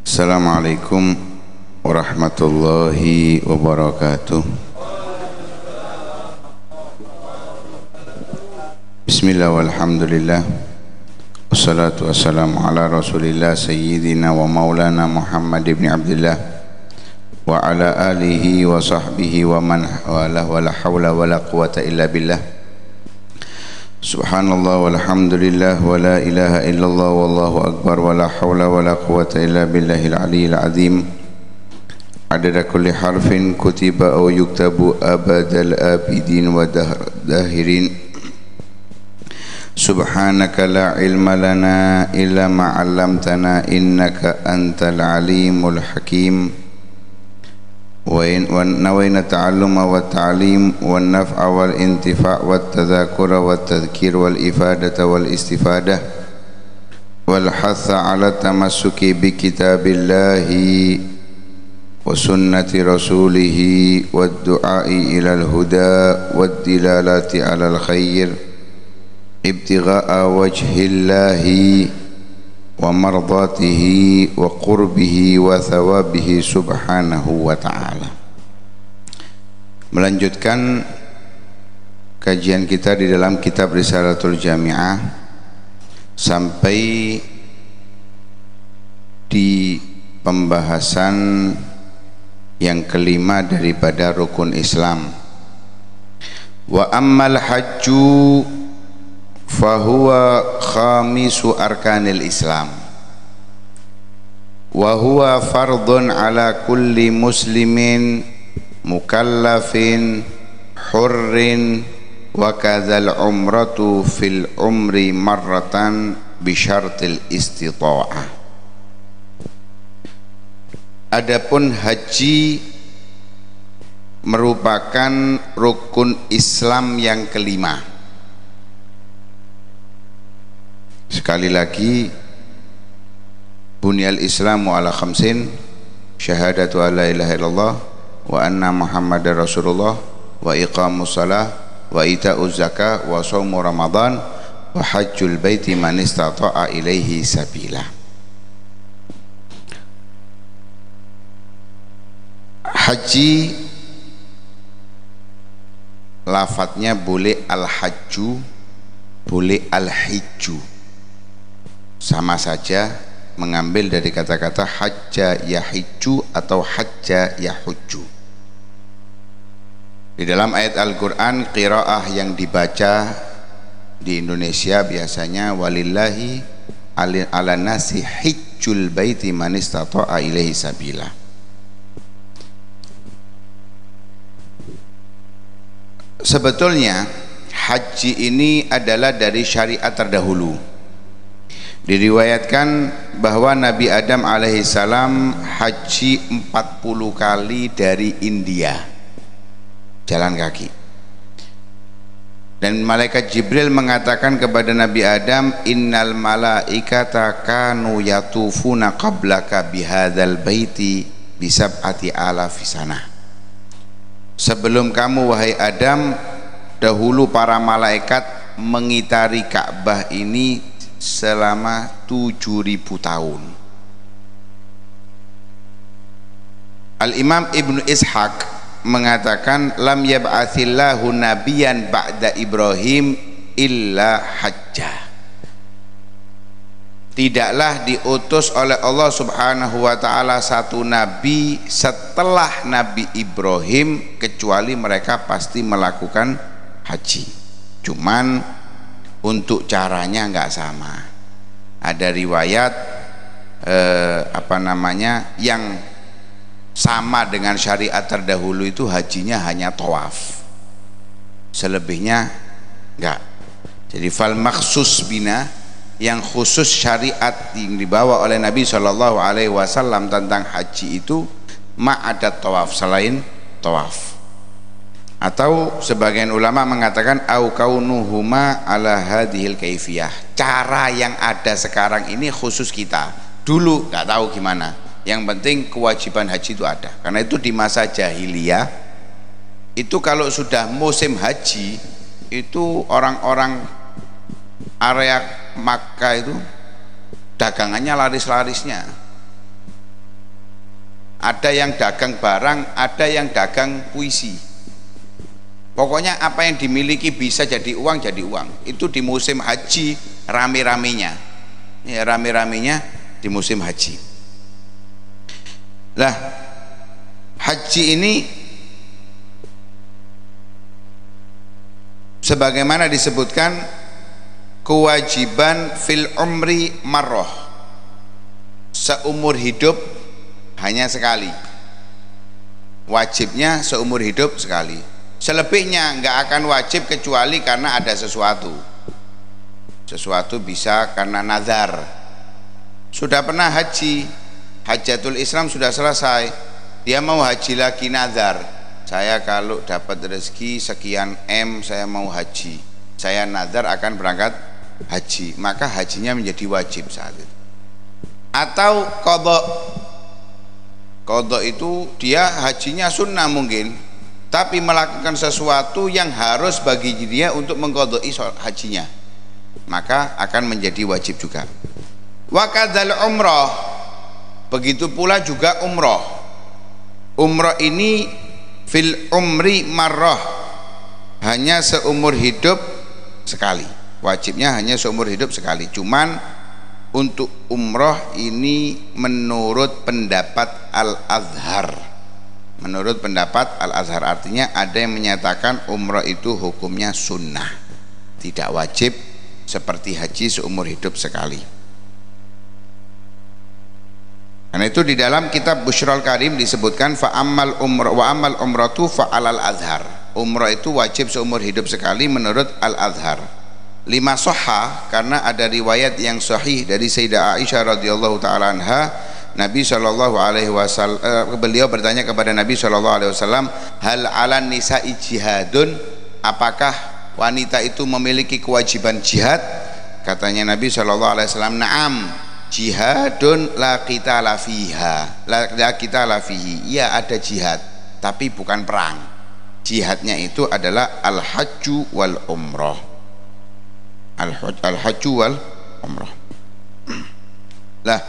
Assalamualaikum warahmatullahi wabarakatuh. Bismillah walhamdulillah, wassalatu wassalamu ala rasulillah sayyidina wa maulana Muhammad ibn Abdullah wa ala alihi wa sahbihi wa man walah wa la hawla wa la quwata illa billah. Subhanallah walhamdulillah wa la ilaha illallah wallahu akbar wa la hawla wa la quwata illa billahil aliyyil azim. Adada kulli harfin kutiba aw yuktabu abadal abidin wa dahirin. Subhanaka la ilma lana illa ma 'allamtana innaka antal alimul hakim. Wa nawayna ta'alluma wa ta'lim wa naf'a wal intifa' wa tadhakura wa tadhkir wal ifadata wal istifadah wal hatha ala tamassuki bi kitabillahi wa sunnati rasulihi wad du'ai ilal huda wad dilalati alal khair ibtigha'a wajhillahi wa mardatihi wa qurbihi wa thawabihi subhanahu wa ta'ala. Melanjutkan kajian kita di dalam kitab Risalatul Jami'ah sampai di pembahasan yang kelima daripada rukun Islam. Wa ammal hajju fahuwa khamisu arkanil Islam wa huwa fardun ala kulli muslimin mukallafin hurrin wa kadzal umratu fil umri marratan bi syartil istita'ah. Adapun haji merupakan rukun Islam yang kelima. Sekali lagi, bunyal islamu ala khamsin, syahadatu alla ilaha illallah wa anna muhammadar rasulullah wa iqamus salah wa ita'uz zakah wa shaumu ramadan wa hajjul baiti man istata'a ilaihi sabila. Haji lafadznya boleh al-hajju, boleh al-hijju, sama saja mengambil dari kata-kata hajja yahijju atau hajja yahujju. Di dalam ayat Al-Quran, qiraah yang dibaca di Indonesia biasanya walillahi ala nasi hijjul baiti man istata'a ilaihi sabila. Sebetulnya haji ini adalah dari syariat terdahulu. Diriwayatkan bahwa Nabi Adam alaihissalam haji 40 kali dari India, jalan kaki. Dan malaikat Jibril mengatakan kepada Nabi Adam, innal malaikata kanu yatufuna qablaka bihadzal baiti bisab'ati alafi sanah. Sebelum kamu wahai Adam, dahulu para malaikat mengitari Ka'bah ini selama 7.000 tahun. Al-Imam Ibnu Ishaq mengatakan lam yab'athillahu nabiyan ba'da Ibrahim illa hajjah. Tidaklah diutus oleh Allah Subhanahu wa ta'ala satu nabi setelah Nabi Ibrahim kecuali mereka pasti melakukan haji. Cuman untuk caranya enggak sama. Ada riwayat yang sama dengan syariat terdahulu itu hajinya hanya tawaf, selebihnya enggak. Jadi fal maksus bina, yang khusus syariat yang dibawa oleh Nabi SAW tentang haji itu ma'adat tawaf, selain tawaf. Atau sebagian ulama mengatakan au kaunuhuma ala hadhil kaifiyah, cara yang ada sekarang ini khusus kita, dulu nggak tahu gimana, yang penting kewajiban haji itu ada. Karena itu di masa jahiliyah itu kalau sudah musim haji itu orang-orang area Makkah itu dagangannya laris-larisnya. Ada yang dagang barang, ada yang dagang puisi. Pokoknya apa yang dimiliki bisa jadi uang, jadi uang. Itu di musim haji rame-ramenya. Ya, rame-ramenya di musim haji. Lah, haji ini sebagaimana disebutkan kewajiban fil umri marroh, seumur hidup hanya sekali, wajibnya seumur hidup sekali. Selebihnya nggak akan wajib kecuali karena ada sesuatu bisa karena nazar. Sudah pernah haji, hajatul Islam sudah selesai, dia mau haji lagi, nazar, saya kalau dapat rezeki sekian M saya mau haji, saya nazar akan berangkat haji, maka hajinya menjadi wajib saat itu. Atau qadha itu dia hajinya sunnah mungkin, tapi melakukan sesuatu yang harus bagi dia untuk mengqadha'i hajinya, maka akan menjadi wajib juga. Wa kadzal umrah, begitu pula juga umrah. Umrah ini fil umri marrah, hanya seumur hidup sekali, wajibnya hanya seumur hidup sekali. Cuman untuk umrah ini menurut pendapat Al-Azhar, menurut pendapat Al-Azhar, artinya ada yang menyatakan umrah itu hukumnya sunnah, tidak wajib seperti haji seumur hidup sekali. Karena itu di dalam kitab Busyrul Karim disebutkan fa ammal umrah wa ammal umratu fa alal azhar, umrah itu wajib seumur hidup sekali menurut Al-Azhar. Lima sahha, karena ada riwayat yang sahih dari Sayyidah Aisyah radhiyallahu taala anha, Nabi sallallahu alaihi wasallam, beliau bertanya kepada Nabi sallallahu alaihi wasallam, hal 'alan nisa'i jihadun, apakah wanita itu memiliki kewajiban jihad? Katanya Nabi sallallahu alaihi wasallam, na'am, jihadun la qitala fiha, la qitala fihi, ya ada jihad tapi bukan perang. Jihadnya itu adalah al-hajju wal umrah, al-hajju wal umrah. Lah,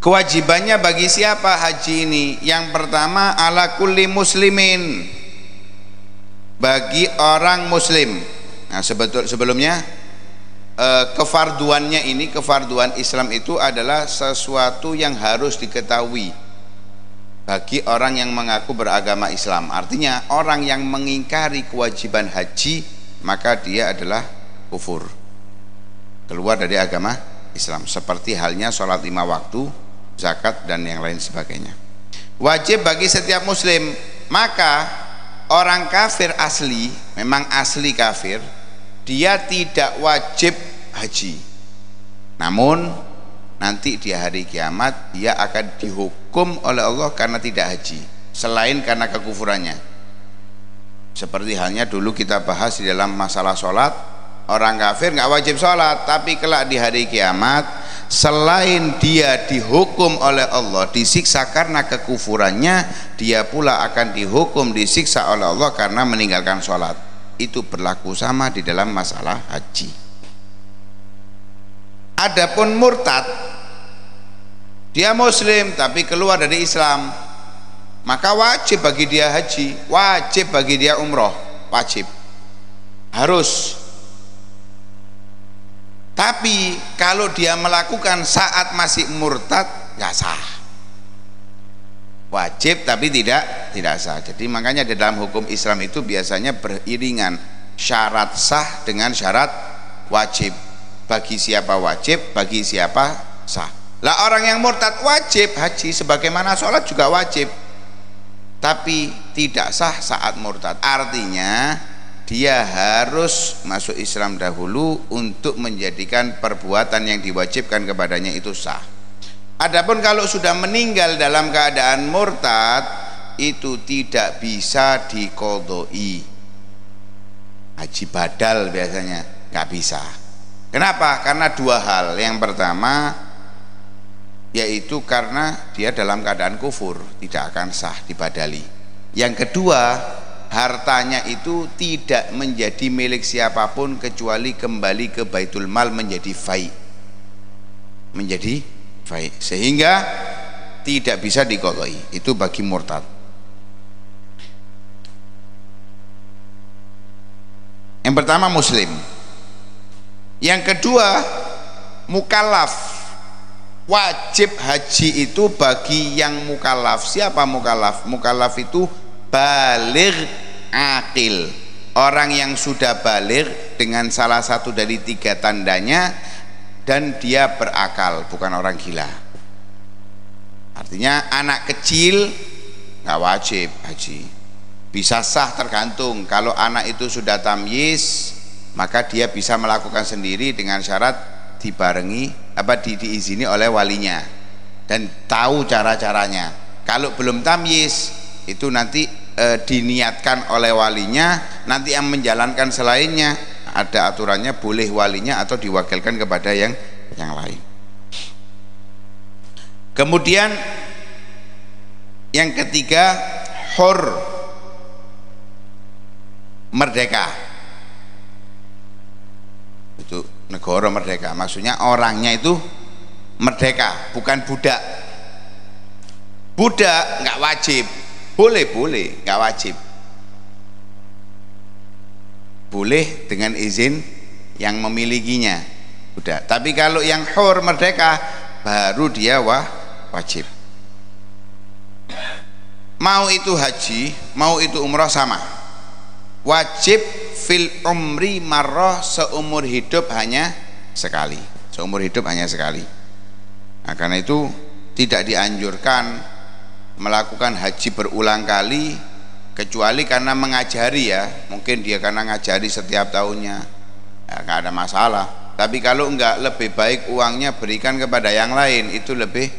kewajibannya bagi siapa haji ini? Yang pertama, ala kulli muslimin, bagi orang muslim. Nah, sebelumnya kefarduannya ini, kefarduan Islam itu adalah sesuatu yang harus diketahui bagi orang yang mengaku beragama Islam. Artinya orang yang mengingkari kewajiban haji, maka dia adalah kufur, keluar dari agama Islam, seperti halnya sholat 5 waktu, zakat dan yang lain sebagainya. Wajib bagi setiap muslim. Maka orang kafir asli, memang asli kafir, dia tidak wajib haji, namun nanti di hari kiamat dia akan dihukum oleh Allah karena tidak haji, selain karena kekufurannya. Seperti halnya dulu kita bahas di dalam masalah sholat, orang kafir nggak wajib sholat, tapi kelak di hari kiamat selain dia dihukum oleh Allah, disiksa karena kekufurannya, dia pula akan dihukum, disiksa oleh Allah karena meninggalkan sholat. Itu berlaku sama di dalam masalah haji. Adapun murtad, dia muslim tapi keluar dari Islam, maka wajib bagi dia haji, wajib bagi dia umroh, wajib, harus. Tapi kalau dia melakukan saat masih murtad, nggak sah. Wajib tapi tidak sah. Jadi makanya di dalam hukum Islam itu biasanya beriringan syarat sah dengan syarat wajib. Bagi siapa wajib, bagi siapa sah. Lah orang yang murtad wajib haji sebagaimana sholat juga wajib, tapi tidak sah saat murtad. Artinya dia harus masuk Islam dahulu untuk menjadikan perbuatan yang diwajibkan kepadanya itu sah. Adapun kalau sudah meninggal dalam keadaan murtad, itu tidak bisa diqadha'i, haji badal biasanya nggak bisa. Kenapa? Karena dua hal. Yang pertama yaitu karena dia dalam keadaan kufur, tidak akan sah dibadali. Yang kedua, hartanya itu tidak menjadi milik siapapun kecuali kembali ke Baitul Mal menjadi fai. menjadi baik, sehingga tidak bisa diqadai. Itu bagi murtad. Yang pertama muslim. Yang kedua mukallaf. Wajib haji itu bagi yang mukallaf. Siapa mukallaf? Mukallaf itu baligh aqil, orang yang sudah baligh dengan salah satu dari 3 tandanya, dan dia berakal, bukan orang gila. Artinya anak kecil nggak wajib haji, bisa sah tergantung. Kalau anak itu sudah tamyiz, maka dia bisa melakukan sendiri dengan syarat dibarengi diizini oleh walinya dan tahu cara-caranya. Kalau belum tamyiz, itu nanti diniatkan oleh walinya, nanti yang menjalankan selainnya ada aturannya, boleh walinya atau diwakilkan kepada yang lain. Kemudian yang ketiga hur, merdeka. Itu negara merdeka, maksudnya orangnya itu merdeka, bukan budak. Budak nggak wajib, boleh nggak wajib, boleh dengan izin yang memilikinya budak. Tapi kalau yang hur, merdeka, baru dia wajib. Mau itu haji, mau itu umrah sama, wajib fil umri marrah, seumur hidup hanya sekali, seumur hidup hanya sekali. Nah, karena itu tidak dianjurkan melakukan haji berulang kali, kecuali karena mengajari ya, mungkin dia karena ngajari setiap tahunnya ya, nggak ada masalah. Tapi kalau enggak, lebih baik uangnya berikan kepada yang lain, itu lebih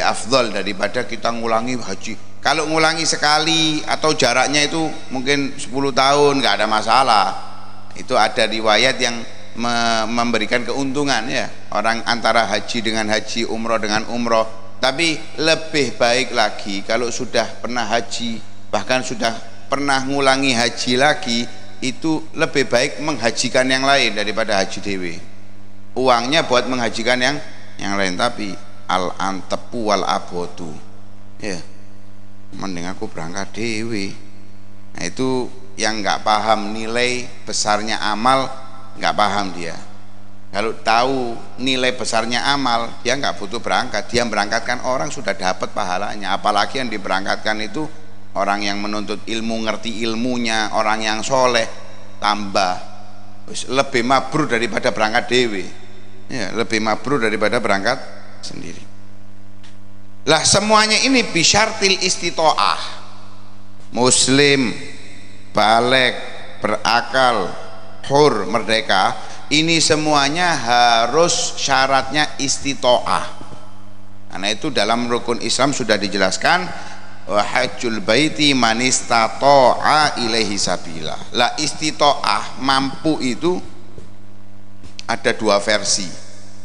afdol daripada kita ngulangi haji. Kalau ngulangi sekali atau jaraknya itu mungkin 10 tahun, nggak ada masalah. Itu ada riwayat yang memberikan keuntungan ya, orang antara haji dengan haji, umroh dengan umroh. Tapi lebih baik lagi kalau sudah pernah haji, bahkan sudah pernah ngulangi haji lagi, itu lebih baik menghajikan yang lain daripada haji dewe. Uangnya buat menghajikan yang lain, tapi al antepu wal abotu ya, mending aku berangkat dewe. Nah, itu yang nggak paham nilai besarnya amal, nggak paham dia. Kalau tahu nilai besarnya amal, dia nggak butuh berangkat. Dia berangkatkan orang sudah dapat pahalanya. Apalagi yang diberangkatkan itu orang yang menuntut ilmu, ngerti ilmunya, orang yang soleh, tambah lebih mabrur daripada berangkat dewe ya, lebih mabrur daripada berangkat sendiri. Lah semuanya ini bisyartil istitoah, muslim, baligh, berakal, hur, merdeka, ini semuanya harus syaratnya istitoah. Karena itu dalam rukun Islam sudah dijelaskan, wa hajjul baiti man istata'a ilaihi sabila. Lah istitoah, mampu itu ada 2 versi,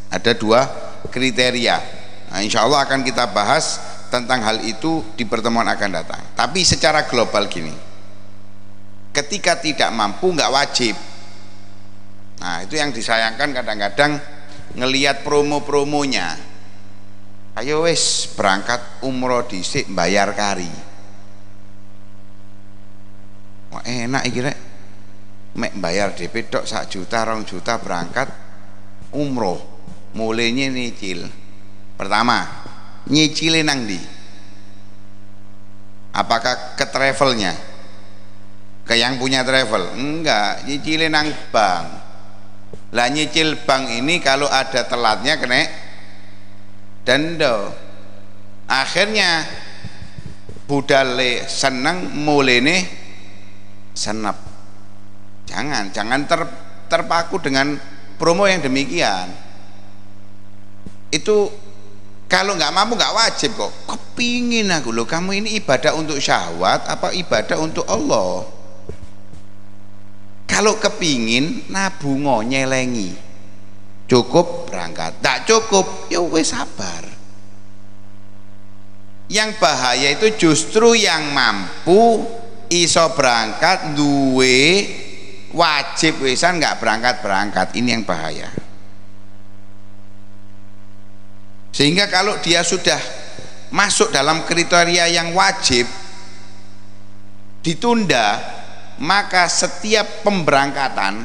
ada 2 kriteria. Nah, insya Allah akan kita bahas tentang hal itu di pertemuan akan datang. Tapi secara global gini, ketika tidak mampu nggak wajib. Nah, itu yang disayangkan kadang-kadang ngelihat promo-promonya. Ayo wes berangkat umroh dhisik bayar kari. Wah, enak iki rek. Mek bayar DP tok 1 juta 2 juta berangkat umroh. Mulainya nyicil. Pertama, nyicilin nang ndi? Apakah ke travelnya? Ke yang punya travel? Enggak, nyicilin nang bank. Lah nyicil bank ini kalau ada telatnya kena denda. Akhirnya budale seneng, mulene senep. Jangan terpaku dengan promo yang demikian. Itu kalau nggak mampu nggak wajib kok. Kepingin aku loh, kamu ini ibadah untuk syahwat apa ibadah untuk Allah? Kalau kepingin nabungo nyelengi, cukup berangkat, tak cukup ya wes sabar. Yang bahaya itu justru yang mampu iso berangkat duwe wajib wesan nggak berangkat, ini yang bahaya. Sehingga kalau dia sudah masuk dalam kriteria yang wajib ditunda, maka setiap pemberangkatan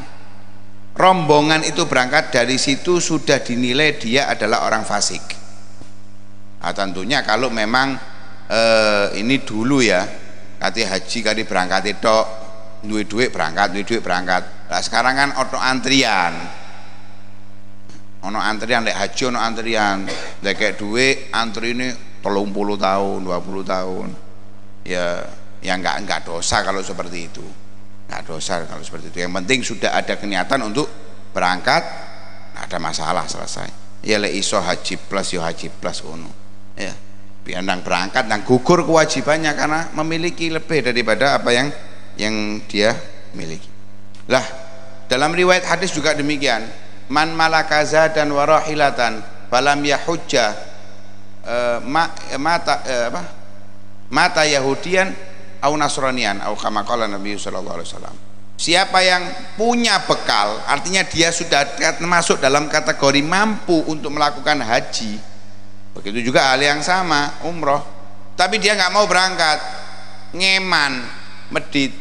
rombongan itu berangkat dari situ sudah dinilai dia adalah orang fasik. Nah, tentunya kalau memang ini dulu ya, kati haji kali berangkat itu duit berangkat. Nah, sekarang kan ono antrian lek haji, ono antrian lek kayak duit antri ini 30 tahun 20 tahun ya enggak dosa kalau seperti itu, enggak dosa kalau seperti itu. Yang penting sudah ada niatan untuk berangkat, enggak ada masalah, selesai ya. Lek iso haji plus yo haji plus ono ya, biandang berangkat dan gugur kewajibannya karena memiliki lebih daripada apa yang dia miliki. Lah dalam riwayat hadis juga demikian, man malakaza dan warahilatan falam yahujja mata yahudian au nasranian au kama qala Nabi sallallahu alaihi wasallam. Siapa yang punya bekal, artinya dia sudah masuk dalam kategori mampu untuk melakukan haji, begitu juga hal yang sama umroh, tapi dia nggak mau berangkat, ngeman, medit,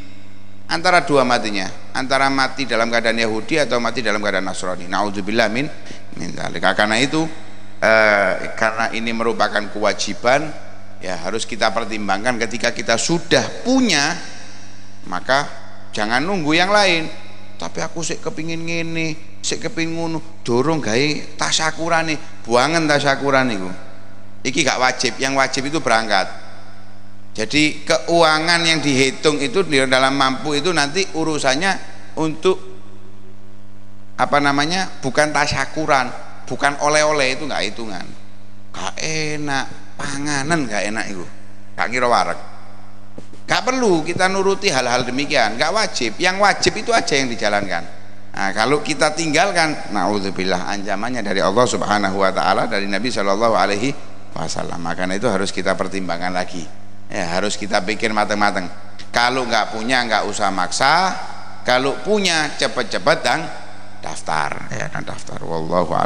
antara dua matinya, antara mati dalam keadaan Yahudi atau mati dalam keadaan Nasrani. Naudzubillah min dzalik. Karena itu karena ini merupakan kewajiban ya, harus kita pertimbangkan ketika kita sudah punya, maka jangan nunggu yang lain. Tapi aku sik kepingin ngene, sik kepingin ngono, dorong gawe tasyakuran nih, buangan tasyakuran niku. Iki gak wajib, yang wajib itu berangkat. Jadi keuangan yang dihitung itu di dalam mampu itu nanti urusannya untuk apa namanya, bukan tasyakuran, bukan oleh-oleh, itu nggak hitungan. Gak enak panganan, gak enak itu, gak kira warak. Gak perlu kita nuruti hal-hal demikian, gak wajib. Yang wajib itu aja yang dijalankan. Nah, kalau kita tinggalkan, naudzubillah, ancamannya dari Allah Subhanahu wa taala, dari Nabi Shallallahu alaihi wasallam. Makanya itu harus kita pertimbangkan lagi. Ya, harus kita pikir matang-matang. Kalau nggak punya nggak usah maksa, kalau punya cepat-cepat dan daftar ya, dan daftar. Wallahu a'lam.